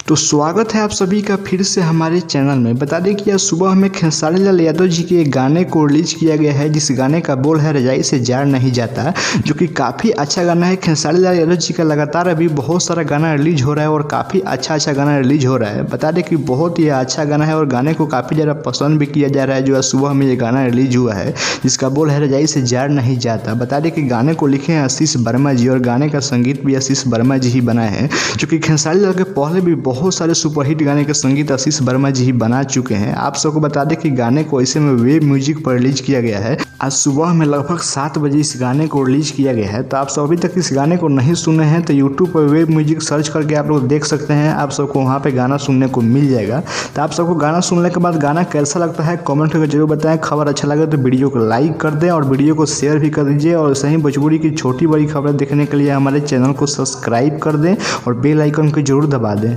तो स्वागत है आप सभी का फिर से हमारे चैनल में। बता दें कि आज सुबह हमें खेसारी लाल यादव जी के एक गाने को रिलीज किया गया है, जिस गाने का बोल है रजाई से जार नहीं जाता, जो कि काफ़ी अच्छा गाना है। खेसारी लाल यादव जी का लगातार अभी बहुत सारा गाना रिलीज हो रहा है और काफ़ी अच्छा गाना रिलीज हो रहा है। बता दें कि बहुत ही अच्छा गाना है और गाने को काफ़ी ज़्यादा पसंद भी किया जा रहा है। जो आज सुबह में ये गाना रिलीज हुआ है जिसका बोल है रजाई से जार नहीं जाता। बता दें कि गाने को लिखे हैं आशीष वर्मा जी और गाने का संगीत भी आशीष वर्मा जी ही बनाए हैं, जो कि खेसारी लाल के पहले भी बहुत सारे सुपरहिट गाने का संगीत आशीष वर्मा जी ही बना चुके हैं। आप सबको बता दें कि गाने को ऐसे में वेब म्यूजिक पर रिलीज किया गया है। आज सुबह में लगभग 7 बजे इस गाने को रिलीज किया गया है। तो आप सब अभी तक इस गाने को नहीं सुने हैं तो यूट्यूब पर वेब म्यूजिक सर्च करके आप लोग देख सकते हैं, आप सबको वहाँ पे गाना सुनने को मिल जाएगा। तो आप सबको गाना सुनने के बाद गाना कैसा लगता है कमेंट करके जरूर बताएं। खबर अच्छा लगे तो वीडियो को लाइक कर दें और वीडियो को शेयर भी कर दीजिए, और सही भोजपुरी की छोटी बड़ी खबरें देखने के लिए हमारे चैनल को सब्सक्राइब कर दें और बेल आइकन को जरूर दबा दें।